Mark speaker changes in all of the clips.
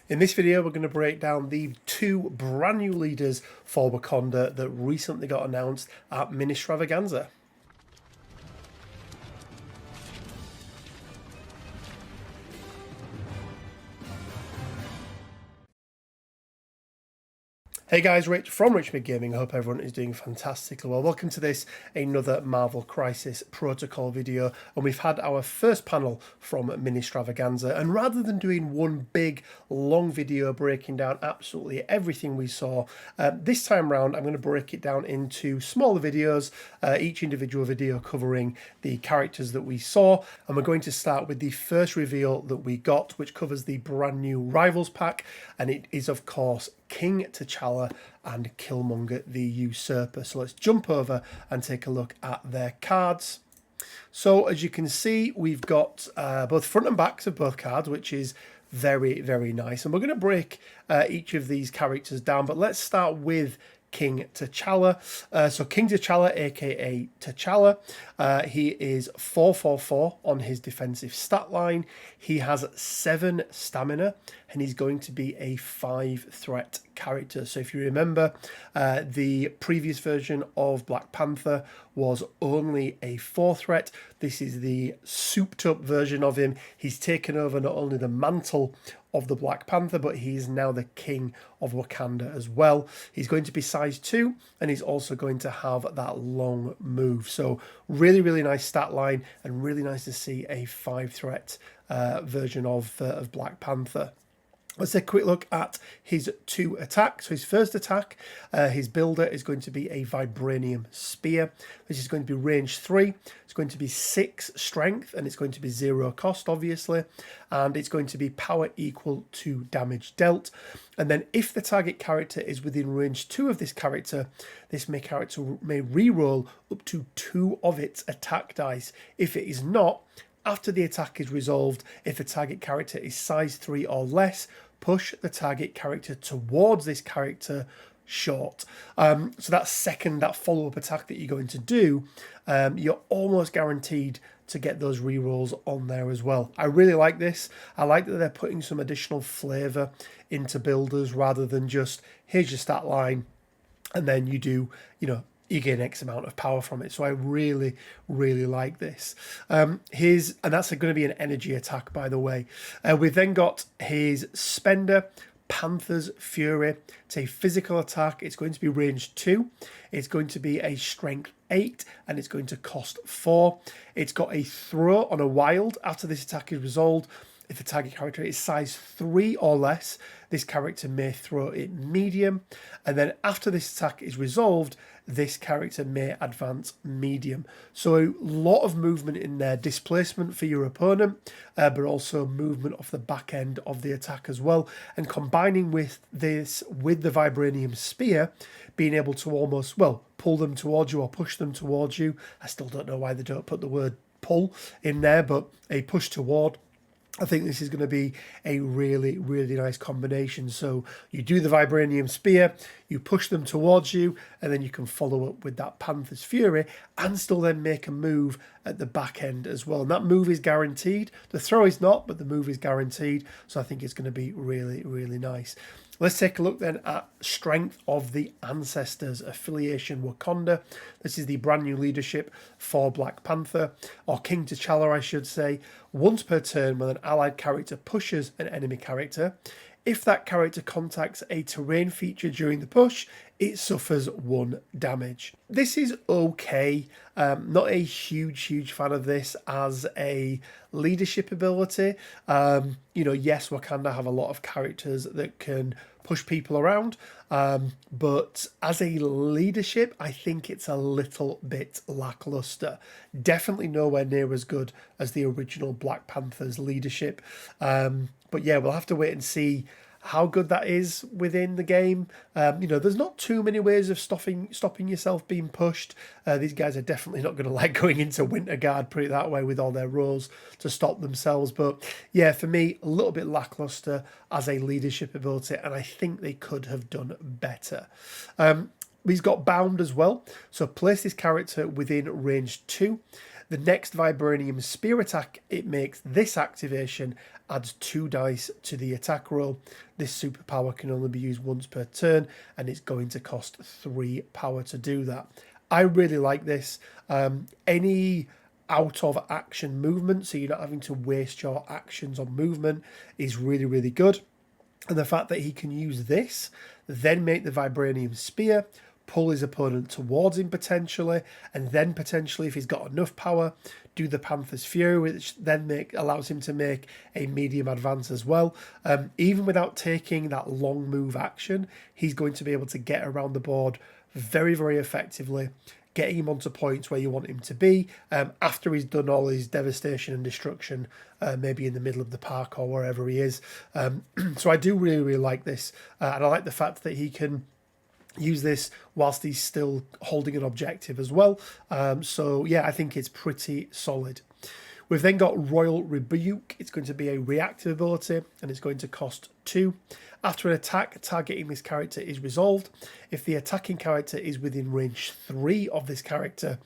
Speaker 1: In this video, we're going to break down the two brand new leaders for Wakanda that recently got announced at MiniStravaganza. Hey guys, Rich from Richmond Gaming. I hope everyone is doing fantastically well. Welcome to this, another Marvel Crisis Protocol video. And we've had our first panel from MiniStravaganza. And rather than doing one big, long video breaking down absolutely everything we saw, this time round I'm going to break it down into smaller videos, each individual video covering the characters that we saw. And we're going to start with the first reveal that we got, which covers the brand new Rivals pack. And it is, of course, King T'Challa and Killmonger the Usurper. So let's jump over and take a look at their cards. So as you can see, we've got both front and backs of both cards, which is very, very nice. And we're going to break each of these characters down, but let's start with King T'Challa. So King T'Challa, aka T'Challa, he is 4/4/4 on his defensive stat line. He has 7 stamina, and he's going to be a 5-threat character. So if you remember, the previous version of Black Panther was only a 4-threat. This is the souped up version of him. He's taken over not only the mantle of the Black Panther, but he is now the king of Wakanda as well. He's going to be size 2, and he's also going to have that long move. So really, really nice stat line, and really nice to see a 5-threat version of Black Panther. Let's take a quick look at his 2 attacks. So his first attack, his builder is going to be a Vibranium Spear. This is going to be range 3. It's going to be 6 strength, and it's going to be 0 cost, obviously. And it's going to be power equal to damage dealt. And then if the target character is within range 2 of this character, this character may reroll up to 2 of its attack dice. If it is not, after the attack is resolved, if the target character is size 3 or less, push the target character towards this character short. So that follow-up attack that you're going to do, you're almost guaranteed to get those rerolls on there as well. I really like this. I like that they're putting some additional flavour into builders rather than just, here's your stat line, and then you do, you gain X amount of power from it. So I really, really like this. And that's going to be an energy attack, by the way. We've then got his Spender, Panther's Fury. It's a physical attack. It's going to be range 2. It's going to be a strength 8, and it's going to cost 4. It's got a throw on a wild after this attack is resolved. If the target character is size 3 or less, this character may throw it medium. And then after this attack is resolved, this character may advance medium. So a lot of movement in there, displacement for your opponent, but also movement off the back end of the attack as well. And combining with this, with the Vibranium Spear, being able to almost, pull them towards you or push them towards you. I still don't know why they don't put the word pull in there, but a push toward. I think this is going to be a really, really nice combination. So you do the Vibranium Spear, you push them towards you, and then you can follow up with that Panther's Fury and still then make a move at the back end as well. And that move is guaranteed. The throw is not, but the move is guaranteed. So I think it's going to be really, really nice. Let's take a look then at Strength of the Ancestors, Affiliation Wakanda. This is the brand new leadership for Black Panther, or King T'Challa, I should say. Once per turn, when an allied character pushes an enemy character, if that character contacts a terrain feature during the push, it suffers 1 damage. This is okay. Not a huge fan of this as a leadership ability. Yes, Wakanda have a lot of characters that can push people around, but as a leadership, I think it's a little bit lackluster. Definitely nowhere near as good as the original Black Panther's leadership. But yeah, we'll have to wait and see how good that is within the game. There's not too many ways of stopping yourself being pushed. These guys are definitely not going to like going into Winter Guard, put it that way, with all their roles to stop themselves. But yeah, for me, a little bit lackluster as a leadership ability, and I think they could have done better. He's got Bound as well. So place this character within range 2. The next Vibranium Spear attack it makes, this activation adds 2 dice to the attack roll. This superpower can only be used once per turn, and it's going to cost 3 power to do that. I really like this. Any out of action movement, so you're not having to waste your actions on movement, is really, really good. And the fact that he can use this, then make the Vibranium Spear, pull his opponent towards him potentially, and then potentially, if he's got enough power, do the Panther's Fury, which then allows him to make a medium advance as well. Even without taking that long move action, he's going to be able to get around the board very, very effectively, getting him onto points where you want him to be after he's done all his devastation and destruction, maybe in the middle of the park or wherever he is. So I do really, really like this. And I like the fact that he can use this whilst he's still holding an objective as well. So yeah, I think it's pretty solid. We've then got Royal Rebuke. It's going to be a reactive ability, and it's going to cost 2. After an attack targeting this character is resolved, if the attacking character is within range 3 of this character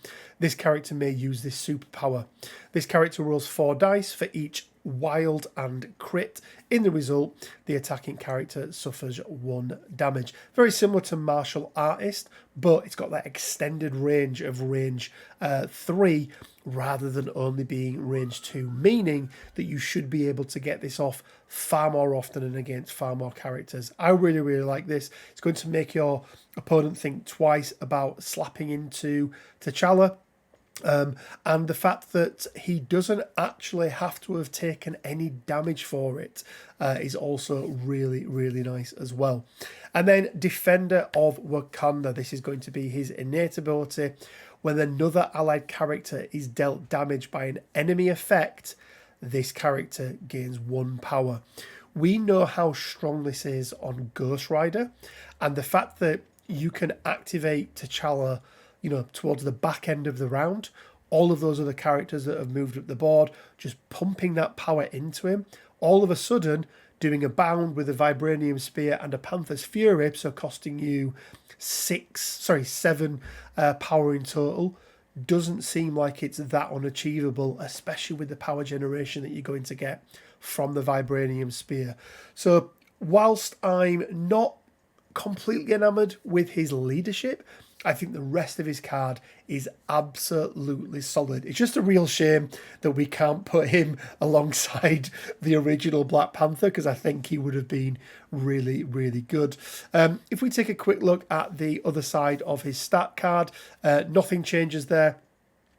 Speaker 1: may use this superpower. This character rolls 4 dice for each wild and crit. In the result, the attacking character suffers 1 damage. Very similar to Martial Artist, but it's got that extended range of range 3 rather than only being range 2, meaning that you should be able to get this off far more often and against far more characters. I really, really like this. It's going to make your opponent think twice about slapping into T'Challa. And the fact that he doesn't actually have to have taken any damage for it is also really, really nice as well. And then Defender of Wakanda. This is going to be his innate ability. When another allied character is dealt damage by an enemy effect, this character gains 1 power. We know how strong this is on Ghost Rider, and the fact that you can activate T'Challa, towards the back end of the round, all of those other characters that have moved up the board, just pumping that power into him, all of a sudden doing a bound with a Vibranium Spear and a Panther's Fury, so costing you 7 power in total, doesn't seem like it's that unachievable, especially with the power generation that you're going to get from the Vibranium Spear. So whilst I'm not completely enamoured with his leadership, I think the rest of his card is absolutely solid. It's just a real shame that we can't put him alongside the original Black Panther, because I think he would have been really, really good. If we take a quick look at the other side of his stat card, nothing changes there.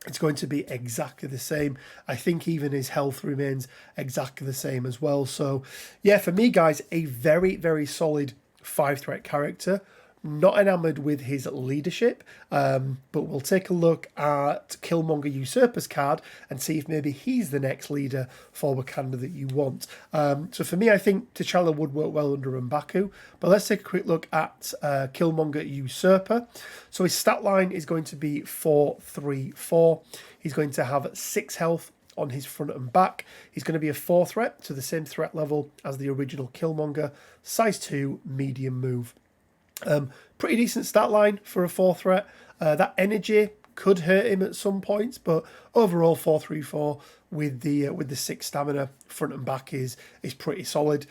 Speaker 1: It's going to be exactly the same. I think even his health remains exactly the same as well. So yeah, for me, guys, a very, very solid 5-threat character. Not enamoured with his leadership, but we'll take a look at Killmonger Usurper's card and see if maybe he's the next leader for Wakanda that you want. So for me, I think T'Challa would work well under M'Baku, but let's take a quick look at Killmonger Usurper. So his stat line is going to be 4-3-4. He's going to have 6 health on his front and back. He's going to be a 4 threat, to the same threat level as the original Killmonger, size 2, medium move. Pretty decent stat line for a 4 threat. That energy could hurt him at some points, but overall 4-3-4 with the 6 stamina front and back is pretty solid.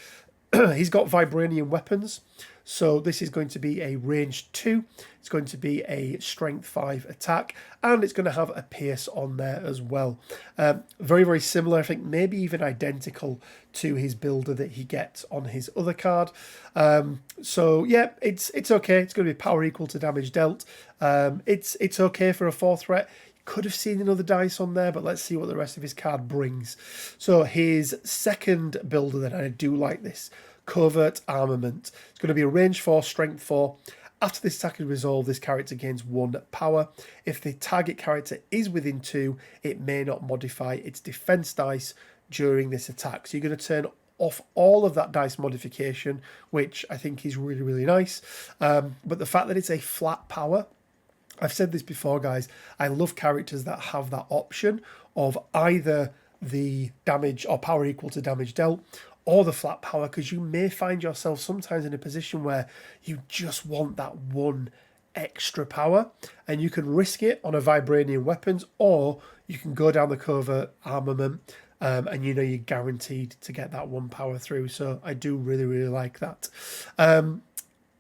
Speaker 1: He's got vibranium weapons, so this is going to be a range 2. It's going to be a strength 5 attack, and it's going to have a pierce on there as well. Very, very similar, I think maybe even identical to his builder that he gets on his other card. So yeah, it's okay. It's going to be power equal to damage dealt. It's okay for a 4 threat. Could have seen another dice on there, but let's see what the rest of his card brings. So his second builder, then, I do like this. Covert Armament. It's going to be a range 4, strength 4. After this attack is resolved, this character gains 1 power. If the target character is within 2, it may not modify its defense dice during this attack. So you're going to turn off all of that dice modification, which I think is really, really nice. But the fact that it's a flat power, I've said this before, guys, I love characters that have that option of either the damage or power equal to damage dealt or the flat power, because you may find yourself sometimes in a position where you just want that one extra power, and you can risk it on a vibranium weapons, or you can go down the covert armament, and you know you're guaranteed to get that 1 power through. So I do really like that.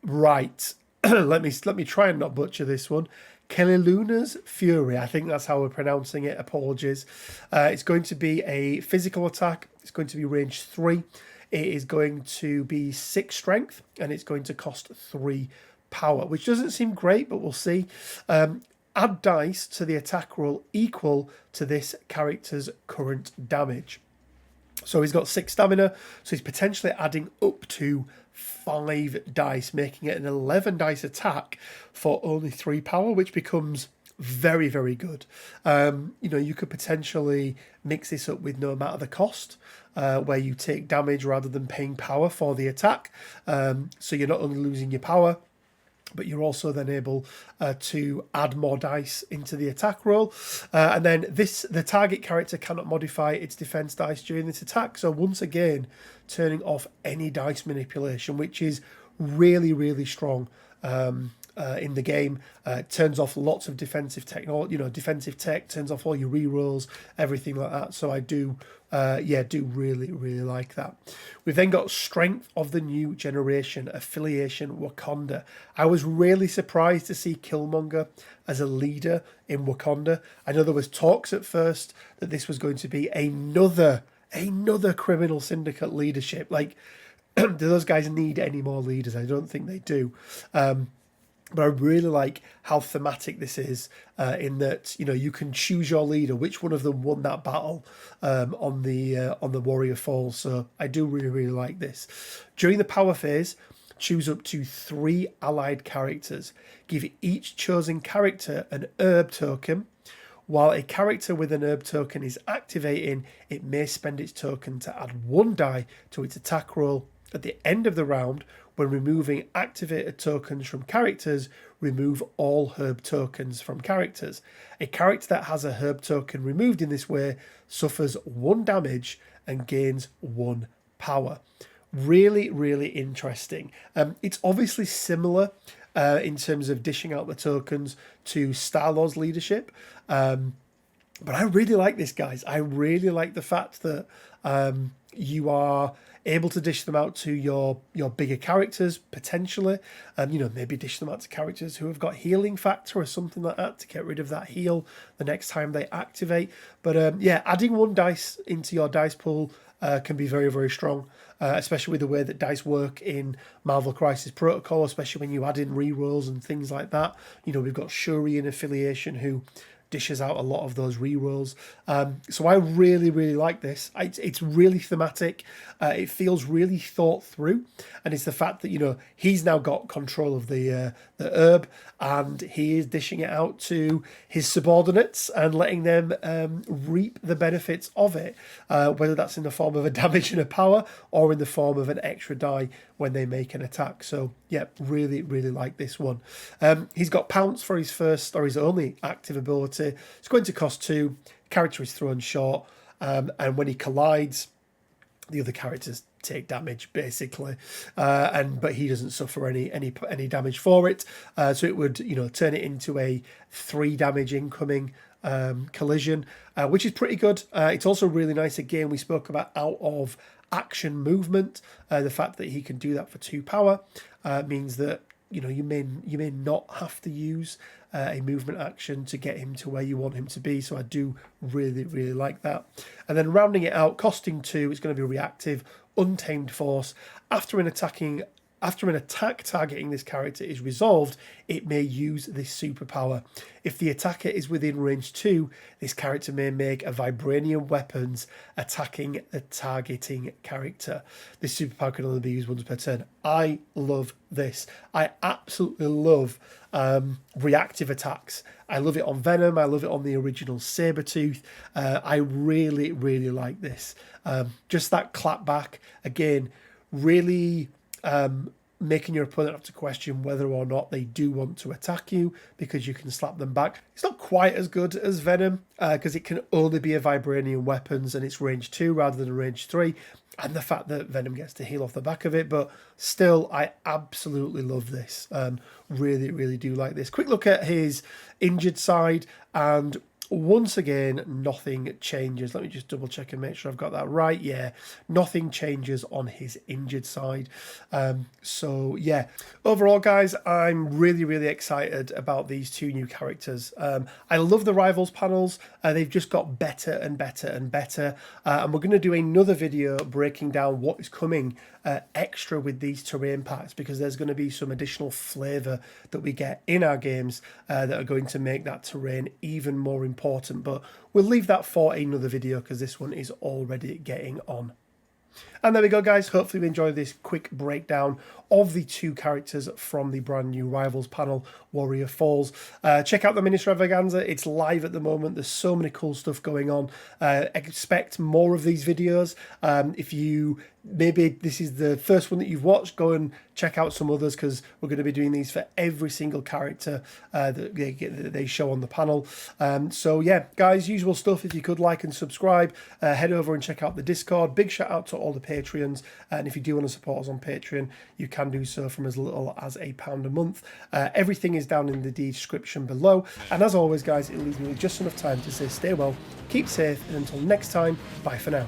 Speaker 1: Right, let me try and not butcher this one. Keliluna's Fury, I think that's how we're pronouncing it, apologies. It's going to be a physical attack. It's going to be range 3. It is going to be 6 strength, and it's going to cost 3 power, which doesn't seem great, but we'll see. Add dice to the attack roll equal to this character's current damage. So he's got 6 stamina, so he's potentially adding up to 5 dice, making it an 11 dice attack for only 3 power, which becomes very good. You know, you could potentially mix this up with no matter the cost, where you take damage rather than paying power for the attack. So you're not only losing your power, but you're also then able to add more dice into the attack roll. And then the target character cannot modify its defense dice during this attack. So once again, turning off any dice manipulation, which is really strong in the game. Turns off lots of defensive technology, defensive tech, turns off all your rerolls, everything like that. So I do really like that. We've then got Strength of the New Generation, Affiliation Wakanda. I was really surprised to see Killmonger as a leader in Wakanda. I know there was talks at first that this was going to be another criminal syndicate leadership. Like, do those guys need any more leaders? I don't think they do. But I really like how thematic this is, in that you can choose your leader, which one of them won that battle on the Warrior Falls. So I do really like this. During the power phase, choose up to 3 allied characters. Give each chosen character an herb token. While a character with an herb token is activating, it may spend its token to add 1 die to its attack roll. At the end of the round, when removing activated tokens from characters, remove all herb tokens from characters. A character that has a herb token removed in this way suffers 1 damage and gains 1 power. Really interesting. It's obviously similar in terms of dishing out the tokens to Star-Lord's leadership. But I really like this, guys. I really like the fact that you are able to dish them out to your bigger characters, potentially. Maybe dish them out to characters who have got healing factor or something like that to get rid of that heal the next time they activate. But adding 1 dice into your dice pool can be very strong, especially with the way that dice work in Marvel Crisis Protocol, especially when you add in rerolls and things like that. We've got Shuri in Affiliation who dishes out a lot of those rerolls. So I really like this. It's really thematic. It feels really thought through, and it's the fact that he's now got control of the herb, and he is dishing it out to his subordinates and letting them reap the benefits of it, whether that's in the form of a damage and a power or in the form of an extra die when they make an attack. So yeah, really like this one. He's got Pounce for his first or his only active ability. It's going to cost 2. Character is thrown short, and when he collides, the other characters take damage basically, but he doesn't suffer any damage for it. So it would turn it into a 3 damage incoming collision, which is pretty good. It's also really nice. Again, we spoke about out of action movement. The fact that he can do that for 2 power means that you may not have to use a movement action to get him to where you want him to be. So I do really like that. And then rounding it out, costing 2, it's going to be reactive, Untamed Force. After an attack targeting this character is resolved, it may use this superpower. If the attacker is within range 2, this character may make a vibranium weapons attacking the targeting character. This superpower can only be used once per turn. I love this. I absolutely love reactive attacks. I love it on Venom. I love it on the original Sabretooth. I really like this. Just that clap back, again, really making your opponent have to question whether or not they do want to attack you, because you can slap them back. It's not quite as good as Venom, because it can only be a vibranium weapons and it's range 2 rather than range 3. and the fact that Venom gets to heal off the back of it. But still, I absolutely love this. Really, really do like this. Quick look at his injured side, and once again, nothing changes. Let me just double check and make sure I've got that right. Yeah, nothing changes on his injured side. So yeah, overall, guys, I'm really, really excited about these two new characters. I love the Rivals panels. They've just got better and better and better. And we're going to do another video breaking down what is coming extra with these terrain packs, because there's going to be some additional flavour that we get in our games that are going to make that terrain even more important. But we'll leave that for another video, because this one is already getting on. And there we go, guys. Hopefully you enjoyed this quick breakdown of the two characters from the brand new Rivals panel, Warrior Falls. Check out the MiniStravaganza. It's live at the moment. There's so many cool stuff going on. Expect more of these videos. If you maybe this is the first one that you've watched, go and check out some others, because we're going to be doing these for every single character that they show on the panel. So yeah, guys, usual stuff. If you could like and subscribe, head over and check out the Discord. Big shout out to all the Patreons, and if you do want to support us on Patreon, you can do so from as little as £1 a month. Everything is down in the description below, and as always, guys, it leaves me with just enough time to say stay well, keep safe, and until next time, bye for now.